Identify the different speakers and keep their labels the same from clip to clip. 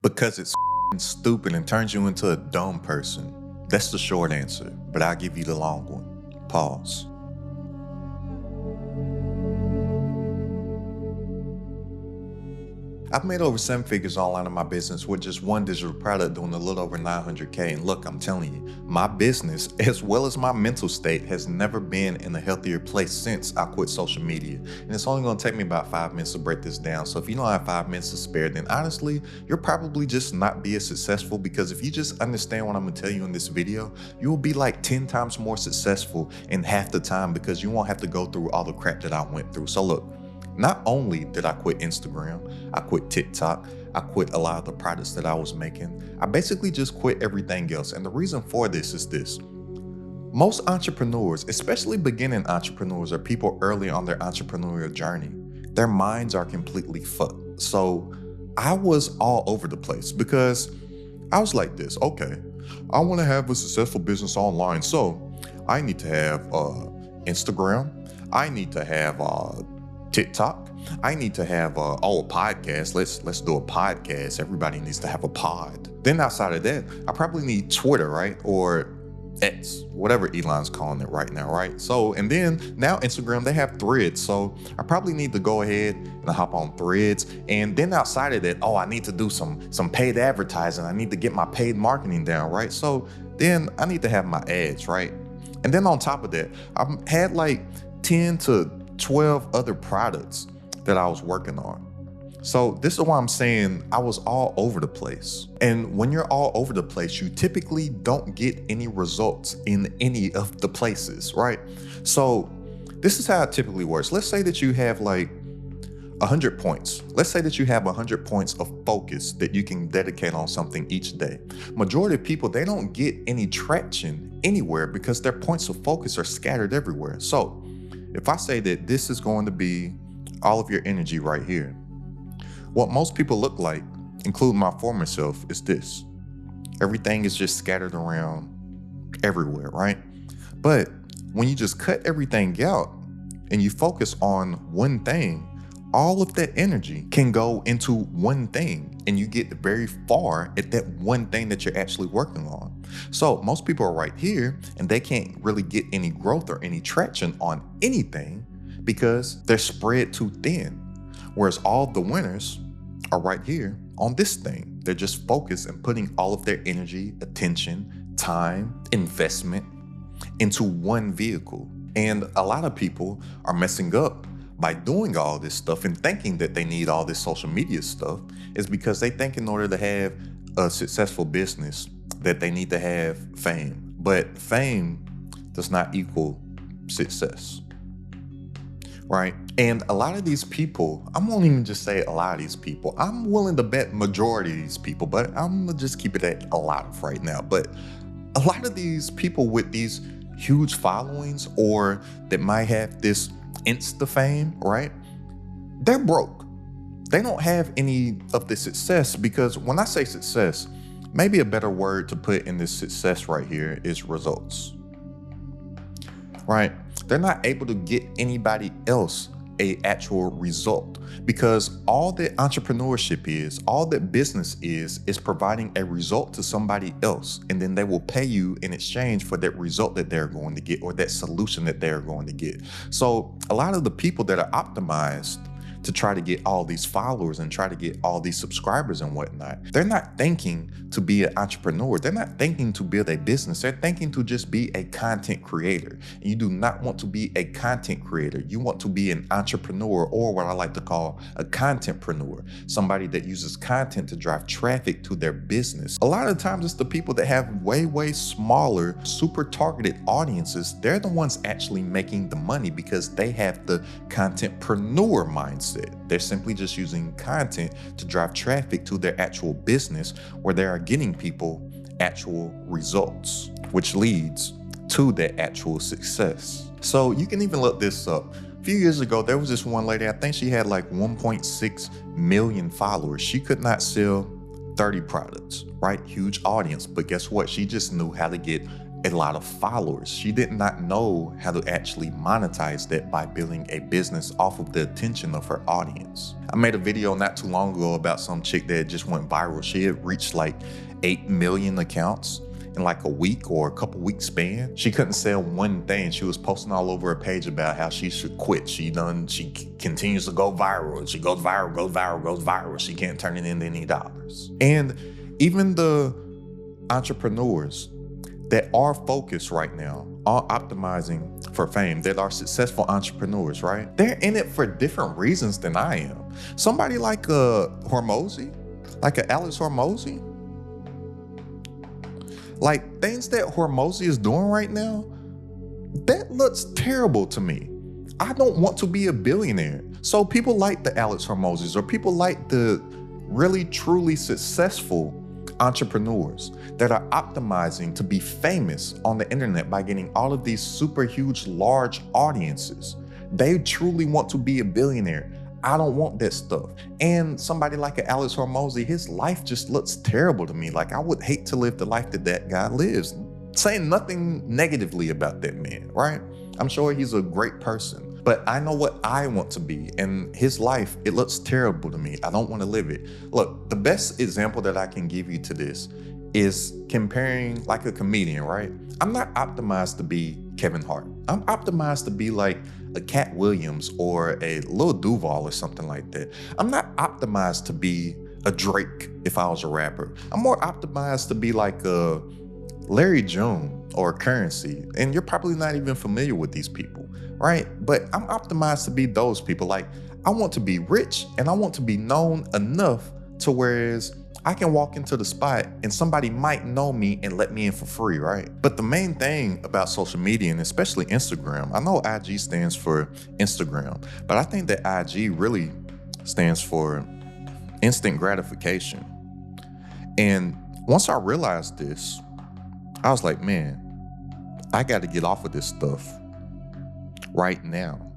Speaker 1: Because it's stupid and turns you into a dumb person. That's the short answer, but I'll give you the long one. Pause. I've made over 7 figures online in my business with just one digital product doing a little over 900K. And look, I'm telling you, my business, as well as my mental state, has never been in a healthier place since I quit social media. And it's only gonna take me about 5 minutes to break this down. So if you don't have 5 minutes to spare, then honestly, you'll probably just not be as successful, because if you just understand what I'm gonna tell you in this video, you will be like 10 times more successful in half the time, because you won't have to go through all the crap that I went through. So look, not only did I quit Instagram, I quit TikTok, I quit a lot of the products that I was making. I basically just quit everything else. And the reason for this is this. Most entrepreneurs, especially beginning entrepreneurs or people early on their entrepreneurial journey, their minds are completely fucked. So I was all over the place, because I was like this, okay, I want to have a successful business online. So I need to have Instagram. I need to have TikTok. I need to have a podcast. Let's do a podcast. Everybody needs to have a pod. Then outside of that, I probably need Twitter, right? Or X, whatever Elon's calling it right now, right? So, and then now Instagram, they have Threads. So I probably need to go ahead and hop on Threads. And then outside of that, I need to do some paid advertising. I need to get my paid marketing down, right? So then I need to have my ads, right? And then on top of that, I've had like 10 to 12 other products that I was working on. So this is why I'm saying I was all over the place. And when you're all over the place, you typically don't get any results in any of the places, right? So this is how it typically works. Let's say that you have like 100 points. Let's say that you have 100 points of focus that you can dedicate on something each day. Majority of people, they don't get any traction anywhere because their points of focus are scattered everywhere. So if I say that this is going to be all of your energy right here, what most people look like, including my former self, is this. Everything is just scattered around everywhere, right? But when you just cut everything out and you focus on one thing, all of that energy can go into one thing, and you get very far at that one thing that you're actually working on. So most people are right here and they can't really get any growth or any traction on anything because they're spread too thin. Whereas all of the winners are right here on this thing. They're just focused and putting all of their energy, attention, time, investment into one vehicle. And a lot of people are messing up by doing all this stuff and thinking that they need all this social media stuff, is because they think in order to have a successful business that they need to have fame. But fame does not equal success, right? And a lot of these people, I won't even just say a lot of these people, I'm willing to bet majority of these people, but I'm gonna just keep it at a lot of right now. But a lot of these people with these huge followings, or that might have this insta fame, right? They're broke. They don't have any of the success, because when I say success, maybe a better word to put in this success right here is results, right? They're not able to get anybody else a actual result, because all that entrepreneurship is, all that business is providing a result to somebody else, and then they will pay you in exchange for that result that they're going to get, or that solution that they're going to get. So a lot of the people that are optimized to try to get all these followers and try to get all these subscribers and whatnot, they're not thinking to be an entrepreneur. They're not thinking to build a business. They're thinking to just be a content creator. And you do not want to be a content creator. You want to be an entrepreneur, or what I like to call a contentpreneur, somebody that uses content to drive traffic to their business. A lot of times it's the people that have way smaller, super targeted audiences. They're the ones actually making the money, because they have the contentpreneur mindset. They're simply just using content to drive traffic to their actual business, where they are getting people actual results, which leads to their actual success. So you can even look this up. A few years ago, there was this one lady, I think she had like 1.6 million followers. She could not sell 30 products, right? Huge audience. But guess what? She just knew how to get a lot of followers. She did not know how to actually monetize that by building a business off of the attention of her audience. I made a video not too long ago about some chick that just went viral. She had reached like 8 million accounts in like a week or a couple weeks span. She couldn't sell one thing. She was posting all over her page about how she should quit. She continues to go viral. She goes viral, goes viral, goes viral. She can't turn it into any dollars. And even the entrepreneurs that are focused right now on optimizing for fame, that are successful entrepreneurs, right? They're in it for different reasons than I am. Somebody like a Hormozy, like a Alex Hormozy, like things that Hormozy is doing right now, that looks terrible to me. I don't want to be a billionaire. So people like the Alex Hormozys or people like the really truly successful entrepreneurs that are optimizing to be famous on the internet by getting all of these super huge, large audiences. They truly want to be a billionaire. I don't want that stuff. And somebody like an Alex Hormozy, his life just looks terrible to me. Like I would hate to live the life that that guy lives. Saying nothing negatively about that man, right? I'm sure he's a great person, but I know what I want to be, and his life, it looks terrible to me. I don't want to live it. Look, the best example that I can give you to this is comparing like a comedian, right? I'm not optimized to be Kevin Hart. I'm optimized to be like a Cat Williams or a Lil Duval or something like that. I'm not optimized to be a Drake if I was a rapper. I'm more optimized to be like a Larry June or Currency, and you're probably not even familiar with these people, right? But I'm optimized to be those people. Like I want to be rich and I want to be known enough to whereas I can walk into the spot and somebody might know me and let me in for free, right? But the main thing about social media, and especially Instagram, I know IG stands for Instagram, but I think that IG really stands for instant gratification. And once I realized this, I was like, man, I got to get off of this stuff right now,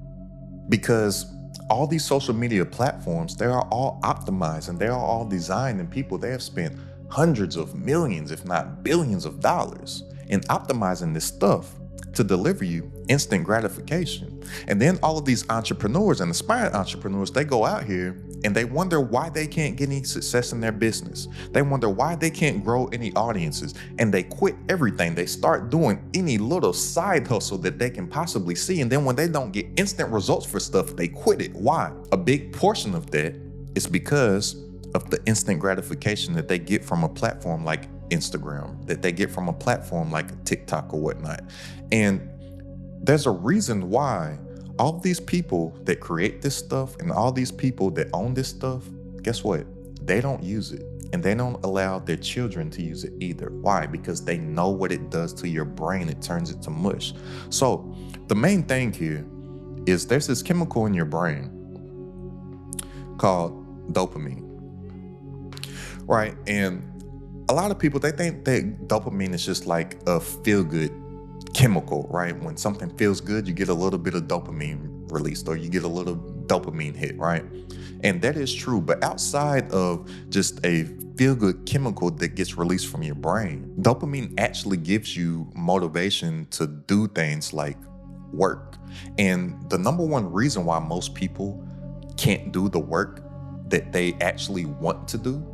Speaker 1: because all these social media platforms, they are all optimized and they are all designed, and people, they have spent hundreds of millions, if not billions of dollars in optimizing this stuff to deliver you instant gratification. And then all of these entrepreneurs and aspiring entrepreneurs, they go out here and they wonder why they can't get any success in their business. They wonder why they can't grow any audiences, and they quit everything. They start doing any little side hustle that they can possibly see. And then when they don't get instant results for stuff, they quit it. Why? A big portion of that is because of the instant gratification that they get from a platform like Instagram, that they get from a platform like TikTok or whatnot. And there's a reason why all these people that create this stuff and all these people that own this stuff, guess what? They don't use it, and they don't allow their children to use it either. Why? Because they know what it does to your brain. It turns it to mush. So the main thing here is there's this chemical in your brain called dopamine, right? And a lot of people, they think that dopamine is just like a feel-good chemical, right? When something feels good, you get a little bit of dopamine released, or you get a little dopamine hit, right? And that is true, but outside of just a feel-good chemical that gets released from your brain, dopamine actually gives you motivation to do things like work. And the number one reason why most people can't do the work that they actually want to do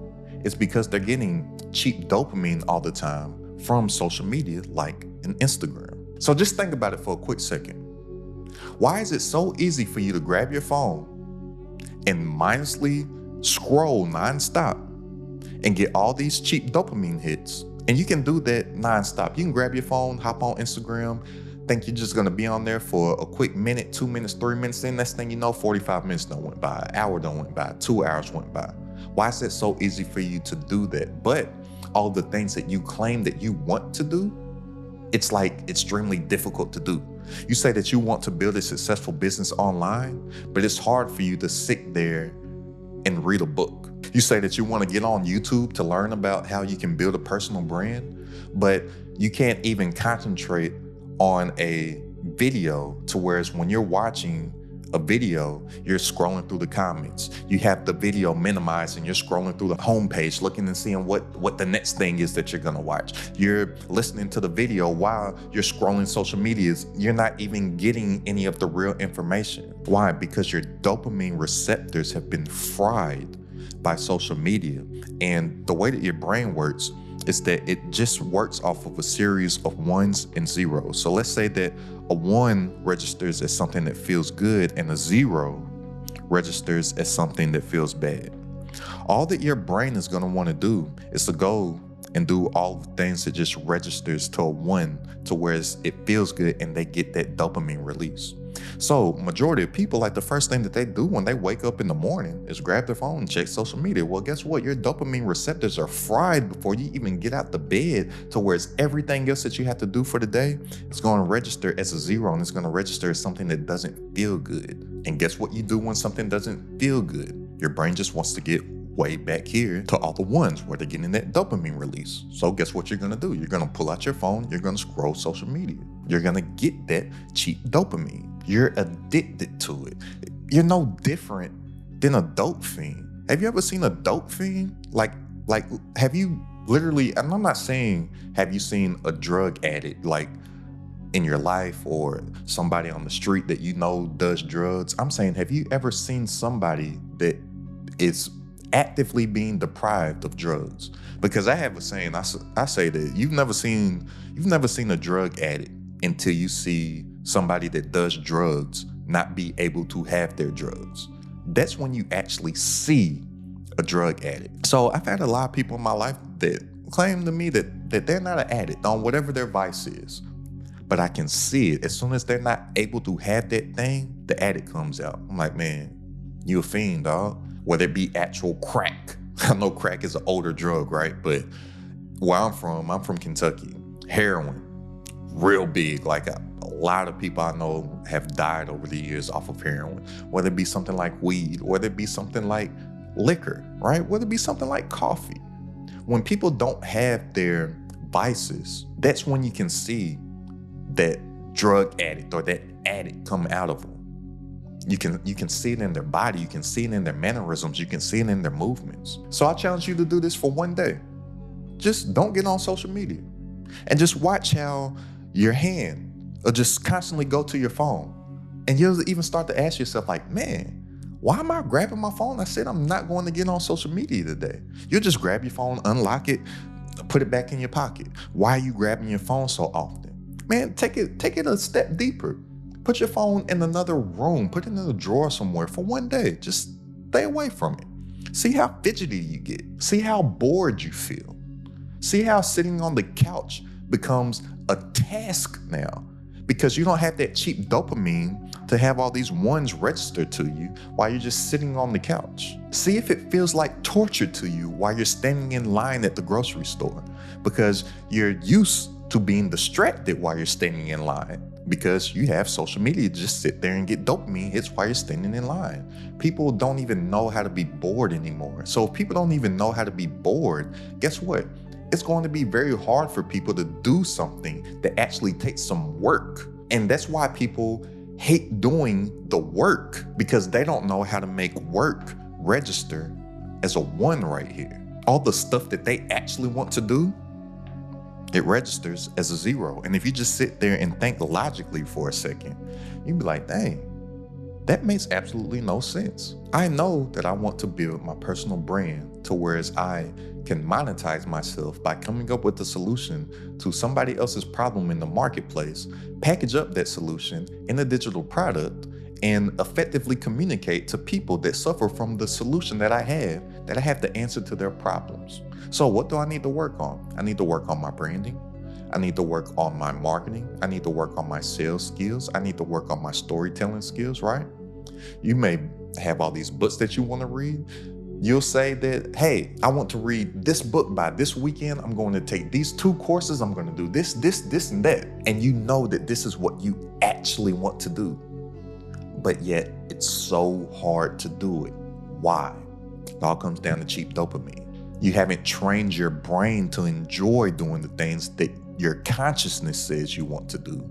Speaker 1: is because they're getting cheap dopamine all the time from social media like an Instagram. So just think about it for a quick second. Why is it so easy for you to grab your phone and mindlessly scroll nonstop and get all these cheap dopamine hits? And you can do that nonstop. You can grab your phone, hop on Instagram, think you're just gonna be on there for a quick minute, 2 minutes, 3 minutes, then next thing you know, 45 minutes done went by, an hour done went by, 2 hours went by. Why is it so easy for you to do that? But all the things that you claim that you want to do, it's like extremely difficult to do. You say that you want to build a successful business online, but it's hard for you to sit there and read a book. You say that you want to get on YouTube to learn about how you can build a personal brand, but you can't even concentrate on a video to whereas when you're watching a video, you're scrolling through the comments. You have the video minimized and you're scrolling through the homepage, looking and seeing what the next thing is that you're gonna watch. You're listening to the video while you're scrolling social medias. You're not even getting any of the real information. Why? Because your dopamine receptors have been fried by social media. And the way that your brain works is that it just works off of a series of ones and zeros. So let's say that a 1 registers as something that feels good and a 0 registers as something that feels bad. All that your brain is going to want to do is to go and do all the things that just registers to a 1 to where it feels good and they get that dopamine release. So majority of people, like the first thing that they do when they wake up in the morning is grab their phone and check social media. Well, guess what? Your dopamine receptors are fried before you even get out the bed, to where it's everything else that you have to do for the day, it's going to register as a 0 and it's going to register as something that doesn't feel good. And guess what you do when something doesn't feel good? Your brain just wants to get way back here to all the ones where they're getting that dopamine release. So guess what you're going to do? You're going to pull out your phone, you're going to scroll social media. You're going to get that cheap dopamine. You're addicted to it. You're no different than a dope fiend. Have you ever seen a dope fiend? Like have you literally, and I'm not saying have you seen a drug addict like in your life or somebody on the street that you know does drugs. I'm saying, have you ever seen somebody that is actively being deprived of drugs? Because I have a saying, I say that you've never seen a drug addict until you see somebody that does drugs not be able to have their drugs. That's when you actually see a drug addict. So I've had a lot of people in my life that claim to me that they're not an addict on whatever their vice is. But I can see it. As soon as they're not able to have that thing, the addict comes out. I'm like, man, you a fiend, dog. Whether it be actual crack. I know crack is an older drug, right? But where I'm from Kentucky. Heroin, real big. Like a lot of people I know have died over the years off of heroin. Whether it be something like weed, whether it be something like liquor, right? Whether it be something like coffee. When people don't have their vices, that's when you can see that drug addict or that addict come out of them. You can see it in their body, you can see it in their mannerisms, you can see it in their movements. So I challenge you to do this for one day. Just don't get on social media and just watch how your hand will just constantly go to your phone. And you'll even start to ask yourself like, man, why am I grabbing my phone? I said I'm not going to get on social media today. You'll just grab your phone, unlock it, put it back in your pocket. Why are you grabbing your phone so often? Man, take it a step deeper. Put your phone in another room, put it in a drawer somewhere for one day. Just stay away from it. See how fidgety you get. See how bored you feel. See how sitting on the couch becomes a task now, because you don't have that cheap dopamine to have all these ones registered to you while you're just sitting on the couch. See if it feels like torture to you while you're standing in line at the grocery store, because you're used to being distracted while you're standing in line, because you have social media to just sit there and get dopamine hits while you're standing in line. People don't even know how to be bored anymore. So if people don't even know how to be bored, guess what? It's going to be very hard for people to do something that actually takes some work. And that's why people hate doing the work, because they don't know how to make work register as a 1 right here. All the stuff that they actually want to do, it registers as a 0. And if you just sit there and think logically for a second, you'd be like, dang, that makes absolutely no sense. I know that I want to build my personal brand to whereas I can monetize myself by coming up with a solution to somebody else's problem in the marketplace, package up that solution in a digital product, and effectively communicate to people that suffer from the solution that I have the answer to their problems. So what do I need to work on? I need to work on my branding. I need to work on my marketing. I need to work on my sales skills. I need to work on my storytelling skills, right? You may have all these books that you want to read. You'll say that, hey, I want to read this book by this weekend. I'm going to take these 2 courses. I'm going to do this, and that. And you know that this is what you actually want to do. But yet it's so hard to do it. Why? It all comes down to cheap dopamine. You haven't trained your brain to enjoy doing the things that your consciousness says you want to do.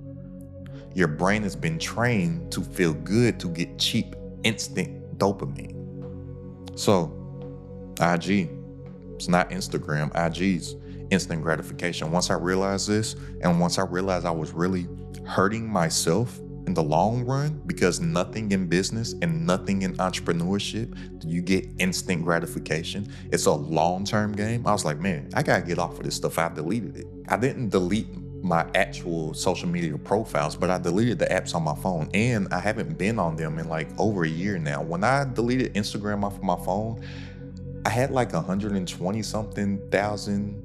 Speaker 1: Your brain has been trained to feel good, to get cheap, instant dopamine. So, IG, it's not Instagram, IG's instant gratification. Once I realized this, and once I realized I was really hurting myself in the long run, because nothing in business and nothing in entrepreneurship do you get instant gratification. It's a long-term game. I was like, man, I gotta get off of this stuff. I deleted it. I didn't delete my actual social media profiles, but I deleted the apps on my phone, and I haven't been on them in like over a year now. When I deleted Instagram off of my phone, I had like 120 something thousand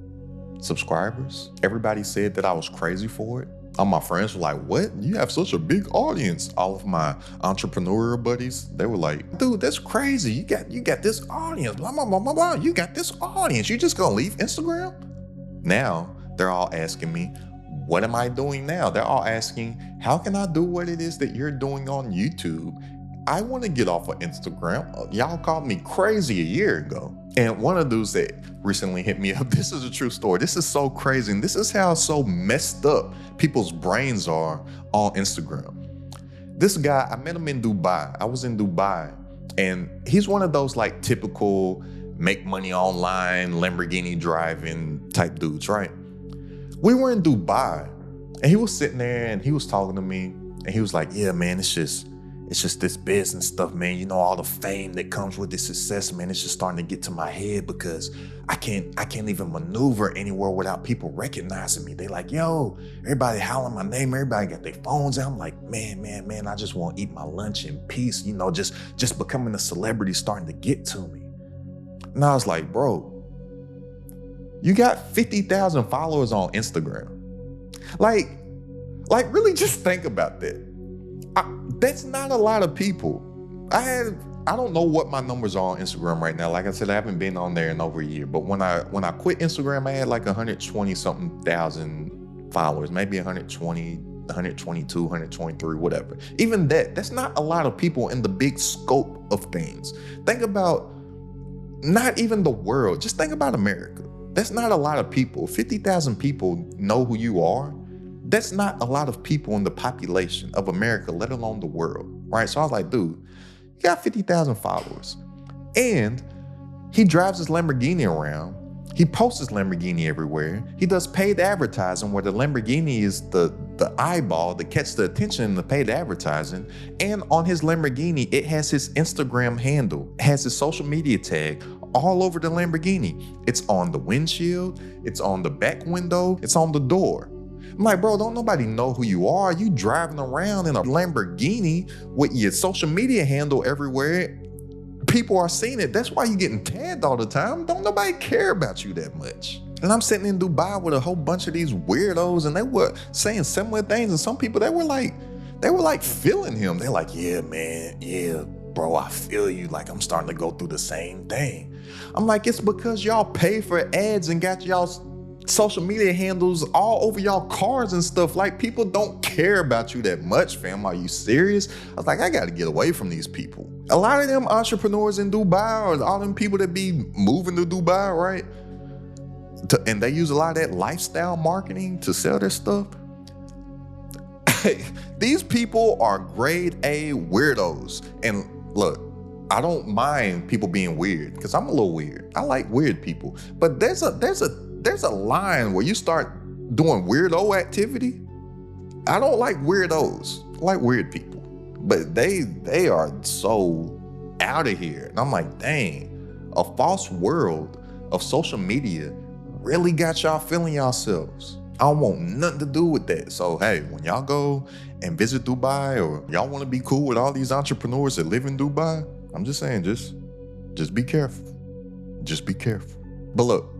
Speaker 1: subscribers. Everybody said that I was crazy for it. All my friends were like, what? You have such a big audience. All of my entrepreneurial buddies, they were like, dude, that's crazy. You got this audience, blah, blah, blah, blah, blah. You got this audience. You just gonna leave Instagram? Now they're all asking me, what am I doing now? They're all asking, how can I do what it is that you're doing on YouTube? I want to get off of Instagram. Y'all called me crazy a year ago. And one of the dudes that recently hit me up, this is a true story. This is so crazy. And this is how so messed up people's brains are on Instagram. This guy, I met him in Dubai. I was in Dubai, and he's one of those like typical make money online, Lamborghini driving type dudes, right? We were in Dubai, and he was sitting there and he was talking to me, and he was like, yeah, man, it's just this business stuff, man. You know, all the fame that comes with this success, man, it's just starting to get to my head because I can't even maneuver anywhere without people recognizing me. They like, yo, everybody howling my name, everybody got their phones out. I'm like, man, I just want to eat my lunch in peace. You know, just becoming a celebrity starting to get to me. And I was like, bro, you got 50,000 followers on Instagram. Like really just think about that. That's not a lot of people. I don't know what my numbers are on Instagram right now. Like I said, I haven't been on there in over a year. But when I quit Instagram, I had like 120 something thousand followers, maybe 120, 122, 123, whatever. Even that's not a lot of people in the big scope of things. Think about not even the world. Just think about America. That's not a lot of people. 50,000 people know who you are. That's not a lot of people in the population of America, let alone the world, right? So I was like, dude, you got 50,000 followers. And he drives his Lamborghini around. He posts his Lamborghini everywhere. He does paid advertising where the Lamborghini is the eyeball that catches the attention in the paid advertising. And on his Lamborghini, it has his Instagram handle, it has his social media tag all over the Lamborghini. It's on the windshield, it's on the back window, it's on the door. I'm like, bro, don't nobody know who you are. You driving around in a Lamborghini with your social media handle everywhere. People are seeing it. That's why you're getting tagged all the time. Don't nobody care about you that much. And I'm sitting in Dubai with a whole bunch of these weirdos, and they were saying similar things. And some people, they were like feeling him. They're like, yeah, man, yeah, bro, I feel you. Like, I'm starting to go through the same thing. I'm like, it's because y'all pay for ads and got y'all social media handles all over y'all cars and stuff. Like, people don't care about you that much, fam. Are you serious? I was like, I gotta get away from these people. A lot of them entrepreneurs in Dubai, or all them people that be moving to Dubai, right? And they use a lot of that lifestyle marketing to sell their stuff. These people are grade A weirdos. And look, I don't mind people being weird because I'm a little weird. I like weird people. But there's a line where you start doing weirdo activity. I don't like weirdos. I like weird people. But they are so out of here. And I'm like, dang, a false world of social media really got y'all feeling yourselves. I don't want nothing to do with that. So hey, when y'all go and visit Dubai, or y'all want to be cool with all these entrepreneurs that live in Dubai, I'm just saying, just be careful. Just be careful. But look,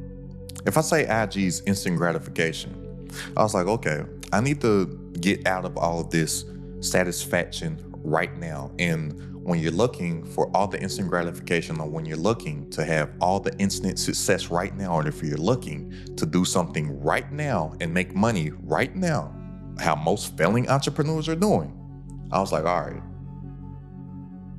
Speaker 1: if I say IG's instant gratification, I was like, okay, I need to get out of all of this satisfaction right now. And when you're looking for all the instant gratification, or when you're looking to have all the instant success right now, or if you're looking to do something right now and make money right now, how most failing entrepreneurs are doing, I was like, all right,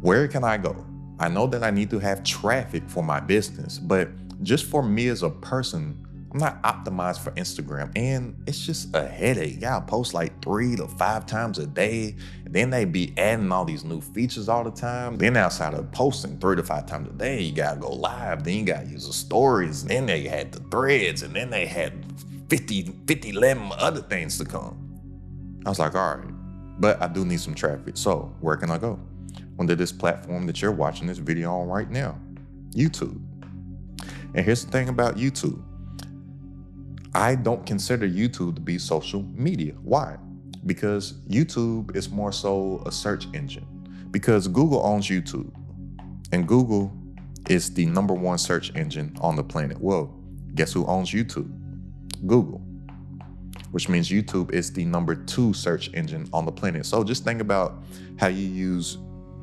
Speaker 1: where can I go? I know that I need to have traffic for my business, but just for me as a person, I'm not optimized for Instagram. And it's just a headache. You gotta post like 3 to 5 times a day. And then they be adding all these new features all the time. Then outside of posting 3 to 5 times a day, you gotta go live. Then you gotta use the stories. And then they had the threads. And then they had 11 other things to come. I was like, all right, but I do need some traffic. So where can I go? Onto this platform that you're watching this video on right now, YouTube. And here's the thing about YouTube. I don't consider YouTube to be social media. Why? Because YouTube is more so a search engine. Because Google owns YouTube. And Google is the #1 search engine on the planet. Well, guess who owns YouTube? Google. Which means YouTube is the #2 search engine on the planet. So just think about how you use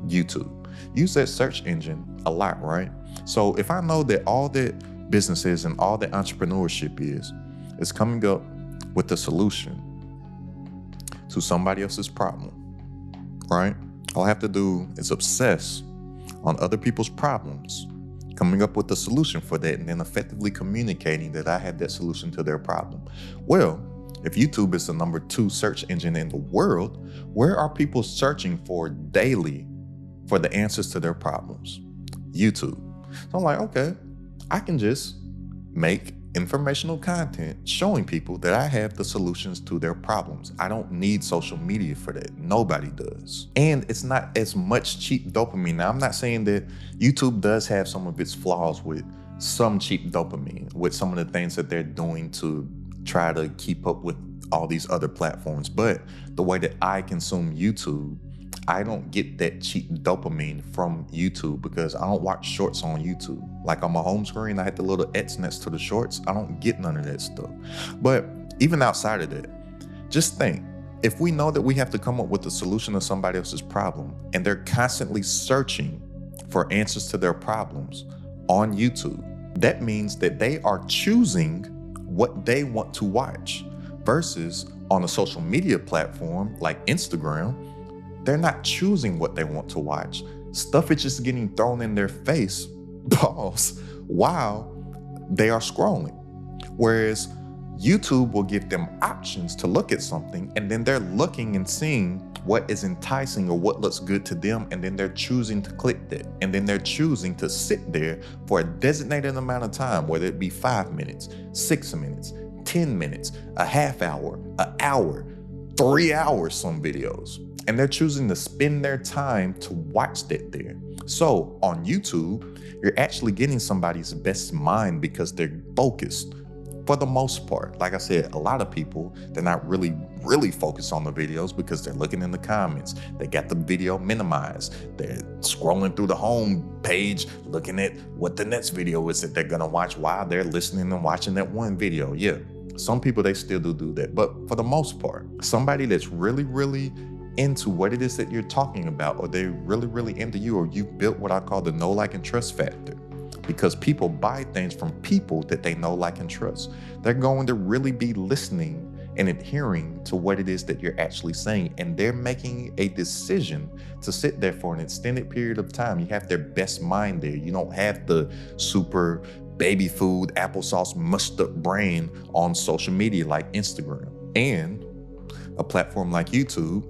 Speaker 1: YouTube. Use that search engine a lot, right? So if I know that all that businesses and all that entrepreneurship is coming up with the solution to somebody else's problem, right? All I have to do is obsess on other people's problems, coming up with the solution for that, and then effectively communicating that I had that solution to their problem. Well, if YouTube is the #2 search engine in the world, where are people searching for daily for the answers to their problems? YouTube. So I'm like, okay, I can just make informational content showing people that I have the solutions to their problems. I don't need social media for that. Nobody does. And it's not as much cheap dopamine. Now, I'm not saying that YouTube does have some of its flaws with some cheap dopamine, with some of the things that they're doing to try to keep up with all these other platforms. But the way that I consume YouTube, I don't get that cheap dopamine from YouTube because I don't watch shorts on YouTube. Like on my home screen, I had the little X next to the shorts. I don't get none of that stuff. But even outside of that, just think, if we know that we have to come up with a solution to somebody else's problem and they're constantly searching for answers to their problems on YouTube, that means that they are choosing what they want to watch versus on a social media platform like Instagram, they're not choosing what they want to watch. Stuff is just getting thrown in their face, while they are scrolling. Whereas YouTube will give them options to look at something, and then they're looking and seeing what is enticing or what looks good to them, and then they're choosing to click that. And then they're choosing to sit there for a designated amount of time, whether it be 5 minutes, 6 minutes, 10 minutes, a half hour, an hour, 3 hours, some videos. And they're choosing to spend their time to watch that there. So on YouTube, you're actually getting somebody's best mind because they're focused for the most part. Like I said, a lot of people, they're not really focused on the videos because they're looking in the comments. They got the video minimized. They're scrolling through the home page, looking at what the next video is that they're gonna watch while they're listening and watching that one video. Yeah, some people, they still do that. But for the most part, somebody that's really into what it is that you're talking about, or they're really into you, or you built what I call the know, like, and trust factor. Because people buy things from people that they know, like, and trust. They're going to really be listening and adhering to what it is that you're actually saying. And they're making a decision to sit there for an extended period of time. You have their best mind there. You don't have the super baby food, applesauce, mustard brain on social media like Instagram. And a platform like YouTube,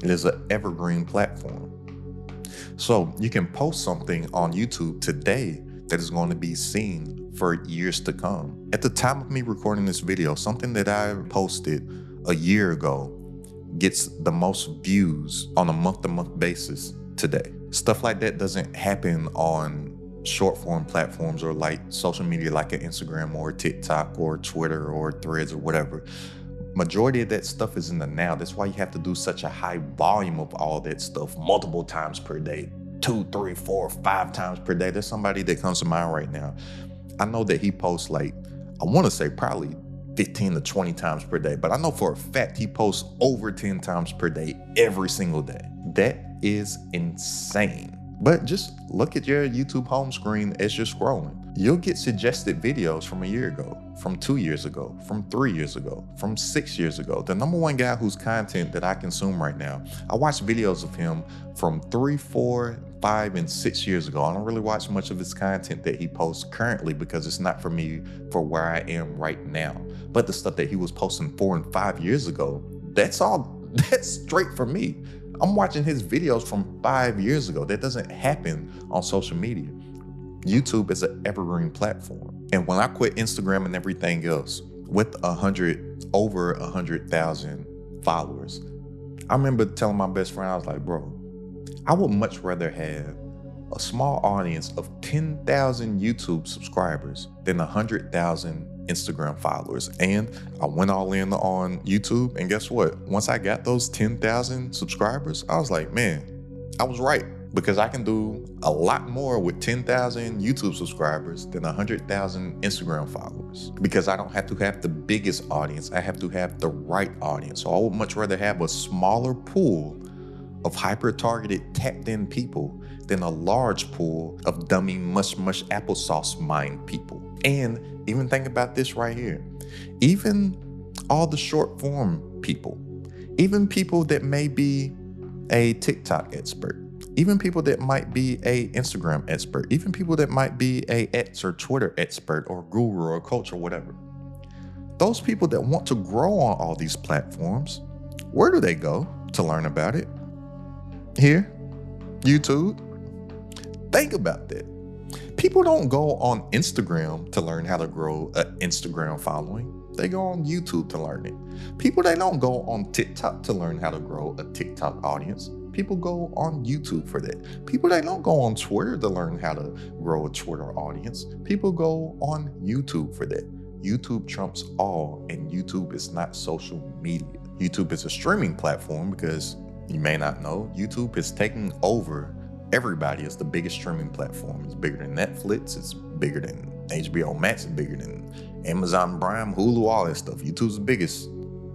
Speaker 1: it is an evergreen platform. So you can post something on YouTube today that is going to be seen for years to come. At the time of me recording this video, something that I posted a year ago gets the most views on a month-to-month basis today. Stuff like that doesn't happen on short form platforms or like social media like an Instagram or TikTok or Twitter or Threads or whatever. Majority of that stuff is in the now. That's why you have to do such a high volume of all that stuff multiple times per day, 2, 3, 4, 5 times per day. There's somebody that comes to mind right now. I know that he posts like, I want to say probably 15 to 20 times per day, but I know for a fact he posts over 10 times per day every single day. That is insane. But just look at your YouTube home screen as you're scrolling. You'll get suggested videos from a year ago, from 2 years ago, from 3 years ago, from 6 years ago. The #1 guy whose content that I consume right now, I watch videos of him from 3, 4, 5 and 6 years ago. I don't really watch much of his content that he posts currently because it's not for me for where I am right now. But the stuff that he was posting 4 and 5 years ago, that's straight for me. I'm watching his videos from 5 years ago. That doesn't happen on social media. YouTube is an evergreen platform. And when I quit Instagram and everything else with over 100,000 followers, I remember telling my best friend, I was like, bro, I would much rather have a small audience of 10,000 YouTube subscribers than 100,000 Instagram followers. And I went all in on YouTube, and guess what? Once I got those 10,000 subscribers, I was like, man, I was right, because I can do a lot more with 10,000 YouTube subscribers than 100,000 Instagram followers, because I don't have to have the biggest audience. I have to have the right audience. So I would much rather have a smaller pool of hyper-targeted, tapped-in people than a large pool of dummy mush applesauce mind people. And even think about this right here. Even all the short form people, even people that may be a TikTok expert, even people that might be a Instagram expert, even people that might be a X or Twitter expert or guru or coach or whatever. Those people that want to grow on all these platforms, where do they go to learn about it? Here, YouTube. Think about that. People don't go on Instagram to learn how to grow an Instagram following. They go on YouTube to learn it. People, they don't go on TikTok to learn how to grow a TikTok audience. People go on YouTube for that. People, they don't go on Twitter to learn how to grow a Twitter audience. People go on YouTube for that. YouTube trumps all, and YouTube is not social media. YouTube is a streaming platform because you may not know, YouTube is taking over everybody. It's the biggest streaming platform. It's bigger than Netflix. It's bigger than HBO Max. It's bigger than Amazon Prime, Hulu, all that stuff. YouTube's the biggest.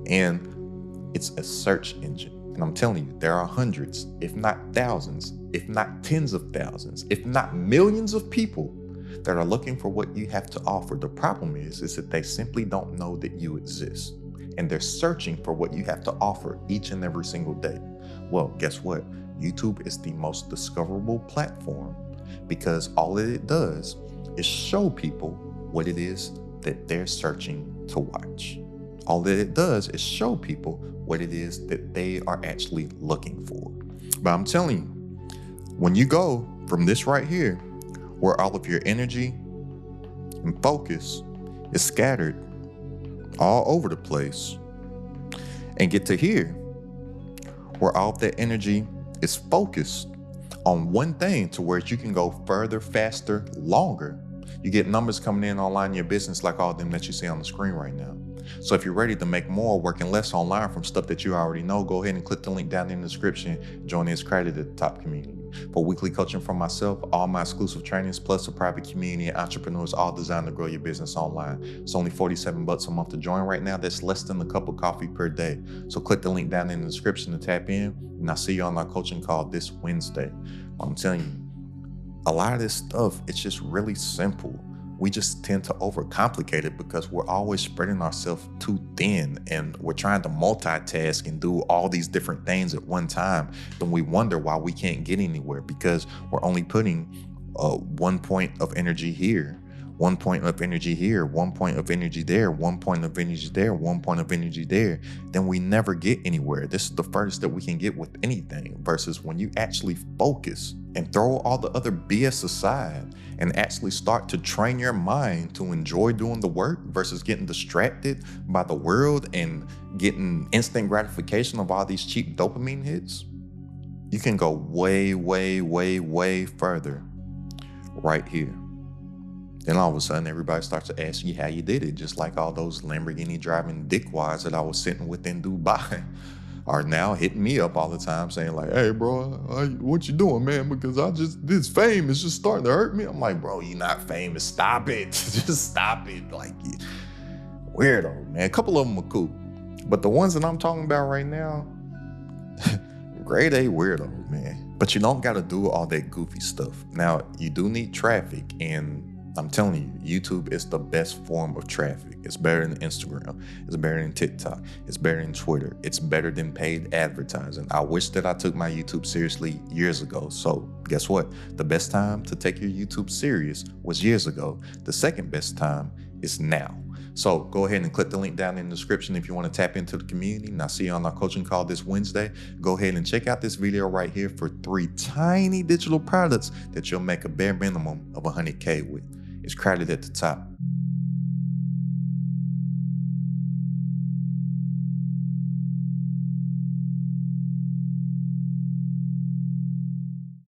Speaker 1: And it's a search engine. And I'm telling you, there are hundreds, if not thousands, if not tens of thousands, if not millions of people that are looking for what you have to offer. The problem is that they simply don't know that you exist. And they're searching for what you have to offer each and every single day. Well, guess what? YouTube is the most discoverable platform because all that it does is show people what it is that they're searching to watch. All that it does is show people what it is that they are actually looking for. But I'm telling you, when you go from this right here, where all of your energy and focus is scattered all over the place, and get to here, where all of that energy is focused on one thing to where you can go further, faster, longer. You get numbers coming in online in your business like all of them that you see on the screen right now. So if you're ready to make more working less online from stuff that you already know, go ahead and click the link down in the description. Join the Accredited at the Top community. For weekly coaching from myself, all my exclusive trainings, plus a private community of entrepreneurs, all designed to grow your business online. It's only $47 a month to join right now. That's less than a cup of coffee per day. So click the link down in the description to tap in, and I'll see you on our coaching call this Wednesday. I'm telling you, a lot of this stuff, it's just really simple. We just tend to overcomplicate it because we're always spreading ourselves too thin, and we're trying to multitask and do all these different things at one time. Then we wonder why we can't get anywhere because we're only putting 1 point of energy here, 1 point of energy here, 1 point of energy there, 1 point of energy there, 1 point of energy there. Then we never get anywhere. This is the furthest that we can get with anything, versus when you actually focus and throw all the other BS aside and actually start to train your mind to enjoy doing the work versus getting distracted by the world and getting instant gratification of all these cheap dopamine hits, you can go way, way, way, way further right here. Then all of a sudden, everybody starts to ask you how you did it, just like all those Lamborghini driving dickwads that I was sitting with in Dubai are now hitting me up all the time saying like, hey bro, what you doing, man? Because this fame is just starting to hurt me. I'm like, bro, you're not famous. Stop it. Just stop it. Like, weirdo, man. A couple of them are cool. But the ones that I'm talking about right now, grade A weirdo, man. But you don't got to do all that goofy stuff. Now, you do need traffic, and I'm telling you, YouTube is the best form of traffic. It's better than Instagram. It's better than TikTok. It's better than Twitter. It's better than paid advertising. I wish that I took my YouTube seriously years ago. So guess what? The best time to take your YouTube serious was years ago. The second best time is now. So go ahead and click the link down in the description if you want to tap into the community. And I'll see you on our coaching call this Wednesday. Go ahead and check out this video right here for 3 tiny digital products that you'll make a bare minimum of 100K with. It's crowded at the top.